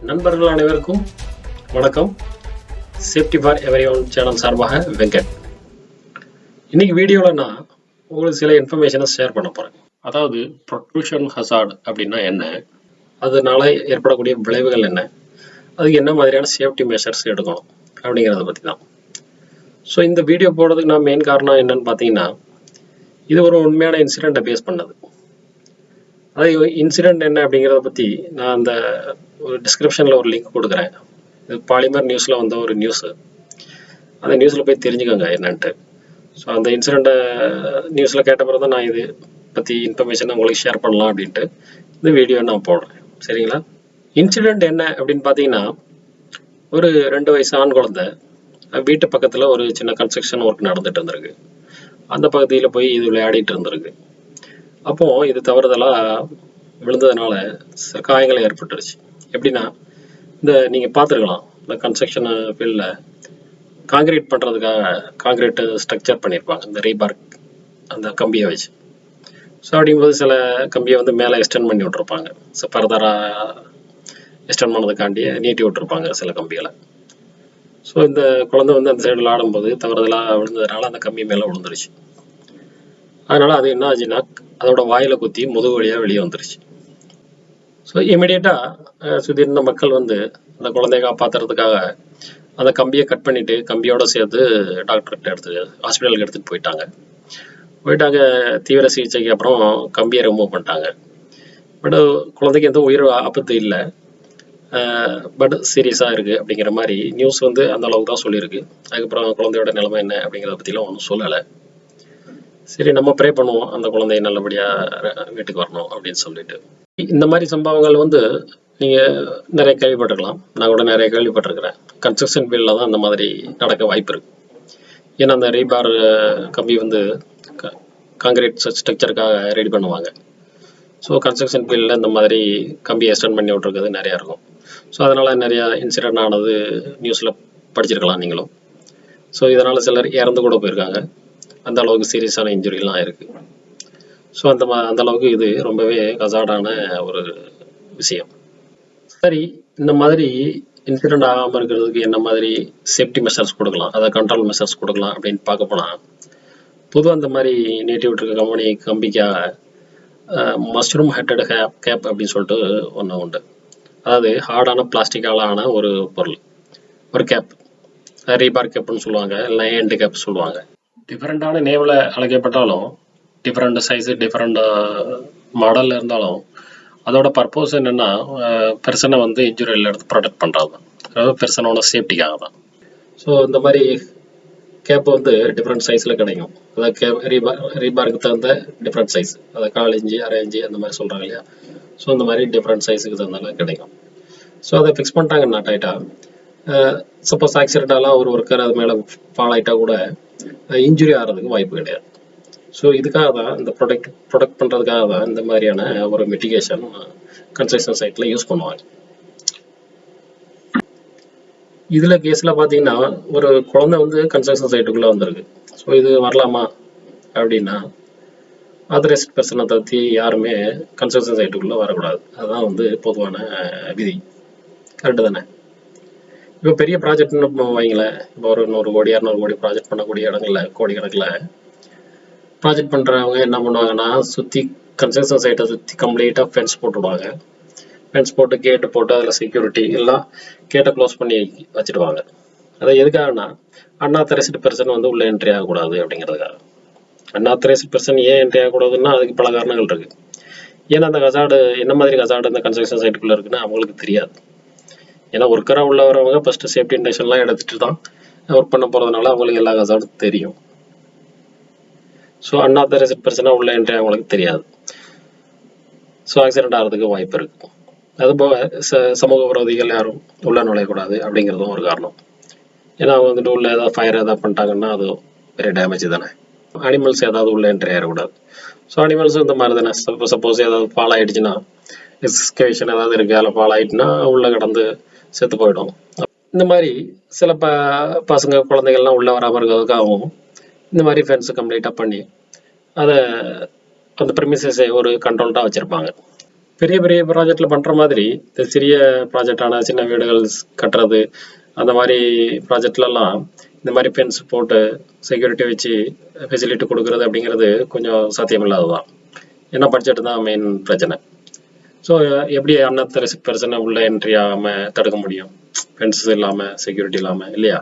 நண்பர்கள் அனைவருக்கும் வணக்கம். Safety for every one channel சார்பாக வெங்கட். இன்னைக்கு வீடியோவில் நான் உங்களுக்கு சில இன்ஃபர்மேஷனை ஷேர் பண்ண போகிறேன். அதாவது ப்ரொட்ரூஷன் ஹசார்ட் அப்படின்னா என்ன, அதனால ஏற்படக்கூடிய விளைவுகள் என்ன, அதுக்கு என்ன மாதிரியான சேஃப்டி மெஷர்ஸ் எடுக்கணும் அப்படிங்கிறத பற்றி தான். ஸோ இந்த வீடியோ போடுறதுக்கு நான் மெயின் காரணம் என்னன்னு பார்த்தீங்கன்னா, இது ஒரு உண்மையான இன்சிடெண்ட்டை பேஸ் பண்ணது. அது இன்சிடெண்ட் என்ன அப்படிங்கிறத பற்றி நான் அந்த ஒரு டிஸ்கிரிப்ஷனில் ஒரு லிங்க் கொடுக்குறேன். இது பாலிமர் நியூஸில் வந்த ஒரு நியூஸு. அந்த நியூஸில் போய் தெரிஞ்சுக்கோங்க என்னன்ட்டு. ஸோ அந்த இன்சிடெண்ட்டை நியூஸில் கேட்ட பிறகு தான் நான் இது பற்றி இன்ஃபர்மேஷனை உங்களுக்கு ஷேர் பண்ணலாம் அப்படின்ட்டு இந்த வீடியோ நான் போடுறேன். சரிங்களா? இன்சிடெண்ட் என்ன அப்படின்னு பார்த்தீங்கன்னா, ஒரு 2 வயசு ஆண் குழந்தை வீட்டு பக்கத்தில் ஒரு சின்ன கன்ஸ்ட்ரக்ஷன் ஒர்க் நடந்துட்டு இருந்திருக்கு. அந்த பகுதியில் போய் இது விளையாடிட்டு இருந்திருக்கு. அப்போது இது தவறுதலாக விழுந்ததுனால காயங்கள் ஏற்பட்டுருச்சு. எப்படின்னா, இந்த நீங்கள் பார்த்துருக்கலாம், இந்த கன்ஸ்ட்ரக்ஷன் ஃபீல்டில் காங்கிரீட் பண்ணுறதுக்காக காங்கிரீட்டு ஸ்ட்ரக்சர் பண்ணியிருப்பாங்க, இந்த ரீபார்க் அந்த கம்பியை வச்சு. ஸோ அப்படிங்கும்போது சில கம்பியை வந்து மேலே எக்ஸ்டெண்ட் பண்ணி விட்ருப்பாங்க. ஸோ ஃபர்தராக எக்ஸ்டெண்ட் பண்ணதுக்காண்டியே நீட்டி விட்ருப்பாங்க சில கம்பிகளை. ஸோ இந்த குழந்தை வந்து அந்த சைடில் ஆடும்போது தவறுதலாக விழுந்ததுனால அந்த கம்பி மேலே விழுந்துருச்சு. அதனால் அது என்ன ஆச்சுன்னா, அதோட வாயில் குத்தி முதுகு வழியாக வெளியே வந்துருச்சு. ஸோ இமீடியட்டாக சுற்றி இருந்த மக்கள் வந்து அந்த குழந்தைய காப்பாற்றுறதுக்காக அந்த கம்பியை கட் பண்ணிவிட்டு கம்பியோடு சேர்த்து டாக்டர்கிட்ட ஹாஸ்பிட்டலுக்கு எடுத்துகிட்டு போயிட்டாங்க. தீவிர சிகிச்சைக்கு அப்புறம் கம்பியை ரிமூவ் பண்ணிட்டாங்க. பட் குழந்தைக்கு எந்த உயிர் ஆபத்து இல்லை, பட் சீரியஸாக இருக்குது அப்படிங்கிற மாதிரி நியூஸ் வந்து அந்த அளவுக்கு தான் சொல்லியிருக்கு. அதுக்கப்புறம் குழந்தையோட நிலைமை என்ன அப்படிங்கிறத பற்றிலாம் ஒன்றும் சொல்லலை. சரி, நம்ம ப்ரே பண்ணுவோம் அந்த குழந்தைய நல்லபடியாக வீட்டுக்கு வரணும் அப்படின்னு சொல்லிட்டு. இந்த மாதிரி சம்பவங்கள் வந்து நீங்கள் நிறைய கேள்விப்பட்டிருக்கலாம். நான் கூட நிறைய கேள்விப்பட்டிருக்கிறேன். கன்ஸ்ட்ரக்ஷன் ஃபீல்டில் தான் அந்த மாதிரி நடக்க வாய்ப்பு இருக்குது. ஏன்னா அந்த ரீபார் கம்பி வந்து காங்கிரீட் ஸ்ட்ரக்சருக்காக ரெடி பண்ணுவாங்க. ஸோ கன்ஸ்ட்ரக்ஷன் ஃபீல்டில் இந்த மாதிரி கம்பி எக்ஸ்டெண்ட் பண்ணி விட்ருக்கிறது நிறையா இருக்கும். ஸோ அதனால் நிறையா இன்சிடென்ட் ஆனது நியூஸில் படிச்சிருக்கலாம் நீங்களும். ஸோ இதனால் சிலர் இறந்து கூட போயிருக்காங்க. அந்த அளவுக்கு சீரியஸான இன்ஜுரிலாம் இருக்குது. ஸோ அந்த அளவுக்கு இது ரொம்பவே ஹசார்டான ஒரு விஷயம். சரி, இந்த மாதிரி இன்சிடெண்ட் ஆகாமல் இருக்கிறதுக்கு என்ன மாதிரி சேஃப்டி மெஷர்ஸ் கொடுக்கலாம், அதை கண்ட்ரோல் மெஷர்ஸ் கொடுக்கலாம் அப்படின்னு பார்க்க போனால், பொதுவாக அந்த மாதிரி நீட்டி விட்டுருக்க கம்பிக்காக மஷ்ரூம் ஹெட்டட் கேப் அப்படின்னு சொல்லிட்டு ஒன்று உண்டு. அதாவது ஹார்டான பிளாஸ்டிக்கால் ஆன ஒரு பொருள், ஒரு கேப், ரீபார் கேப்னு சொல்லுவாங்க, இல்லை ஏண்டு கேப் சொல்லுவாங்க. டிஃப்ரெண்ட்டான நேமில் அழைக்கப்பட்டாலும், டிஃப்ரெண்ட் சைஸு டிஃப்ரெண்ட் மாடலில் இருந்தாலும், அதோட பர்பஸ் என்னென்னா, பெர்சனை வந்து இன்ஜுரியில் எடுத்து ப்ரொடெக்ட் பண்ணுறது தான். அதாவது பெர்சனோட சேஃப்டிக்காக தான். ஸோ இந்த மாதிரி கேப் வந்து டிஃப்ரெண்ட் சைஸில் கிடைக்கும். அதாவது ரீபாருக்கு தகுந்த டிஃப்ரெண்ட் சைஸ், அதாவது 4 இன்ச்சு 1/2 இன்ச்சு அந்த மாதிரி சொல்கிறாங்க இல்லையா. ஸோ இந்த மாதிரி டிஃப்ரெண்ட் சைஸுக்கு தகுந்தாலும் கிடைக்கும். ஸோ அதை ஃபிக்ஸ் பண்ணிட்டாங்கன்னா டைட்டாக, சப்போஸ் ஆக்சிடென்டாலாம் ஒரு ஒர்க்கர் அது மேலே ஃபால் ஆகிட்டா கூட இன்ஜுரி ஆகிறதுக்கு வாய்ப்பு கிடையாது. ஸோ இதுக்காக தான் இந்த ப்ரொடெக்ட் பண்ணுறதுக்காக தான் இந்த மாதிரியான ஒரு மிட்டிகேஷன் கன்ஸ்ட்ரக்ஷன் சைட்டில் யூஸ் பண்ணுவாங்க. இதில் கேஸில் பார்த்தீங்கன்னா, ஒரு குழந்தை வந்து கன்ஸ்ட்ரக்ஷன் சைட்டுக்குள்ளே வந்திருக்கு. ஸோ இது வரலாமா அப்படின்னா, ஆத்தரைஸ்ட் பர்சனை தவிர்த்து யாருமே கன்ஸ்ட்ரக்ஷன் சைட்டுக்குள்ளே வரக்கூடாது. அதுதான் வந்து பொதுவான விதி. கரெக்டு தானே? இப்போ பெரிய ப்ராஜெக்ட்னு வைங்களேன், இப்போ ஒரு 100 கோடி 200 கோடி ப்ராஜெக்ட் பண்ணக்கூடிய இடங்களில் கோடிக்கணக்கில் ப்ராஜெக்ட் பண்ணுறவங்க என்ன பண்ணுவாங்கன்னா, சுற்றி கன்ஸ்ட்ரக்ஷன் சைட்டை சுற்றி கம்ப்ளீட்டாக ஃபென்ஸ் போட்டுவிடுவாங்க. ஃபென்ஸ் போட்டு கேட்டு போட்டு அதில் செக்யூரிட்டி எல்லாம் கேட்டை க்ளோஸ் பண்ணி வச்சுடுவாங்க. அதை எதுக்காகனா, அன்ஆத்தரைஸ்டு பெர்சன் வந்து உள்ளே என்ட்ரி ஆகக்கூடாது அப்படிங்கிறதுக்காக. அன்ஆத்தரைஸ்டு பெர்சன் ஏன் என்ட்ரி ஆகக்கூடாதுன்னா அதுக்கு பல காரணங்கள் இருக்குது. ஏன்னா அந்த ஹசார்டு என்ன மாதிரி ஹசார்டு இந்த கன்ஸ்ட்ரக்ஷன் சைட்டுக்குள்ளே இருக்குன்னு அவங்களுக்கு தெரியாது. ஏன்னா ஒர்க்கராக உள்ள வரவங்க ஃபஸ்ட்டு சேஃப்டி இன்டெக்ஷன்லாம் எடுத்துகிட்டு தான் ஒர்க் பண்ண போகிறதுனால அவங்களுக்கு எல்லா ஹசார்டும் தெரியும். ஸோ அன்ஆத்தரைஸ்ட் பர்சனாக உள்ள என்ட்ரி அவங்களுக்கு தெரியாது. ஸோ ஆக்சிடென்ட் ஆகிறதுக்கு வாய்ப்பு இருக்குது. அதுபோக சமூக விரோதிகள் யாரும் உள்ள நுழையக்கூடாது அப்படிங்கிறதும் ஒரு காரணம். ஏன்னா அவங்க வந்துட்டு உள்ள ஏதாவது ஃபயர் ஏதாவது பண்ணிட்டாங்கன்னா அது பெரிய டேமேஜ் தானே. அனிமல்ஸ் ஏதாவது உள்ள என்ட்ரி ஆகிடக்கூடாது. ஸோ அனிமல்ஸ் இந்த மாதிரி தானே. சப்போஸ் ஏதாவது ஃபால் ஆகிடுச்சுன்னா, எக்ஸ்கவேஷன் ஏதாவது இருக்குது, அதில் ஃபால் ஆகிட்டுனா உள்ளே கிடந்து செத்து போயிடும். இந்த மாதிரி சில பசங்க குழந்தைகள்லாம் உள்ளே வராமல் இருக்கிறதுக்காகவும் இந்த மாதிரி ஃபென்ஸு கம்ப்ளீட்டாக பண்ணி அதை அந்த ப்ரிமிசஸை ஒரு கண்ட்ரோல்டாக வச்சுருப்பாங்க. பெரிய பெரிய ப்ராஜெக்டில் பண்ணுற மாதிரி இந்த சிறிய ப்ராஜெக்டான சின்ன வீடுகள் கட்டுறது அந்த மாதிரி ப்ராஜெக்ட்லலாம் இந்த மாதிரி ஃபென்ஸ் போட்டு செக்யூரிட்டி வச்சு ஃபெசிலிட்டி கொடுக்குறது அப்படிங்கிறது கொஞ்சம் சாத்தியமில்லாதது தான். ஏன்னா பட்ஜெட் தான் மெயின் பிரச்சனை. ஸோ எப்படி அன்னத்தரசி பிரச்சனை உள்ள என்ட்ரி ஆகாமல் தடுக்க முடியும், ஃபென்ஸ் இல்லாமல் செக்யூரிட்டி இல்லாமல், இல்லையா?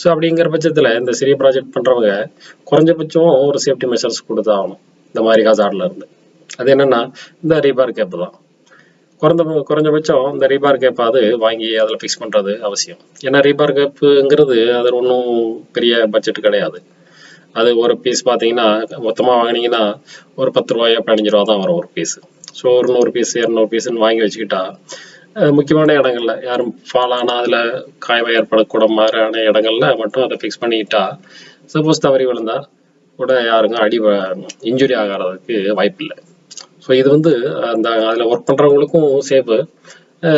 ஸோ அப்படிங்கிற பட்சத்தில் இந்த சிறிய ப்ராஜெக்ட் பண்ணுறவங்க குறைஞ்சபட்சம் ஒரு சேஃப்டி மெஷர்ஸ் கொடுத்தாகணும் இந்த மாதிரி ஹசார்டில் இருந்து. அது என்னென்னா இந்த ரீபார் கேப்பு தான். குறைஞ்சபட்சம் இந்த ரீபார் கேப்பாவது வாங்கி அதில் ஃபிக்ஸ் பண்ணுறது அவசியம். ஏன்னா ரீபார் கேப்புங்கிறது அது ஒன்றும் பெரிய பட்ஜெட் கிடையாது. அது ஒரு பீஸ் பார்த்தீங்கன்னா மொத்தமாக வாங்கினீங்கன்னா ஒரு 10 ரூபாயோ 15 ரூபா தான் வரும் ஒரு பீஸு. ஸோ ஒரு 100 பீஸ் 200 பீஸுன்னு வாங்கி வச்சுக்கிட்டா முக்கியமான இடங்கள்ல யாரும் ஃபால் ஆனால் அதில் காயம் ஏற்படக்கூட மாதிரியான இடங்கள்ல மட்டும் அதை ஃபிக்ஸ் பண்ணிக்கிட்டா சப்போஸ் தவறி விழுந்தா கூட யாருக்கும் இன்ஜுரி ஆகிறதுக்கு வாய்ப்பு இல்லை. ஸோ இது அந்த அதில் ஒர்க் பண்ணுறவங்களுக்கும் சேஃபு.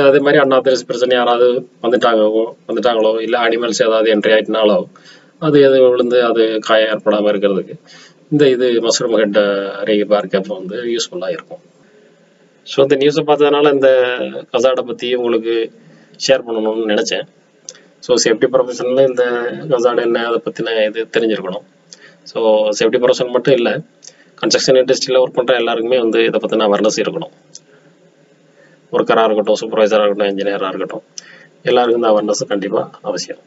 அதே மாதிரி அன்ஆத்தரைஸ் பிரச்சனை யாராவது வந்துட்டாங்களோ இல்லை அனிமல்ஸ் ஏதாவது என்ட்ரி ஆகிட்டனாலோ அது எது விழுந்து அது காயம் ஏற்படாமல் இருக்கிறதுக்கு இது மஷ்ரூம் ஹெட் ரீபார் கேப் யூஸ்ஃபுல்லாக இருக்கும். ஸோ இந்த நியூஸை பார்த்ததுனால இந்த ஹசார்டை பற்றி உங்களுக்கு ஷேர் பண்ணணும்னு நினச்சேன். ஸோ சேஃப்டி ப்ரொஃபஷனில் இந்த ஹசார்டு என்ன அதை பற்றின இது தெரிஞ்சிருக்கணும். ஸோ சேஃப்டி ப்ரொஃபஷன் மட்டும் இல்லை, கன்ஸ்ட்ரக்ஷன் இண்டஸ்ட்ரியில் ஒர்க் பண்ணுற எல்லாருக்குமே இதை பற்றின அவேர்னஸ் இருக்கணும். ஒர்க்கராக இருக்கட்டும், சூப்பர்வைசராக இருக்கட்டும், இன்ஜினியராக இருக்கட்டும், எல்லாருக்கும் இந்த அவேர்னஸ் கண்டிப்பாக அவசியம்.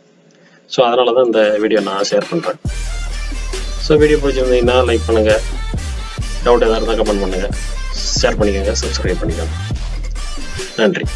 ஸோ அதனால தான் இந்த வீடியோ நான் ஷேர் பண்ணுறேன். ஸோ வீடியோ பிடிச்சிருந்தீங்கன்னா லைக் பண்ணுங்கள், டவுட் எதாவது இருந்தால் கமெண்ட் பண்ணுங்கள், ஷேர் பண்ணிக்கோங்க, சப்ஸ்கிரைப் பண்ணிக்கோங்க. நன்றி.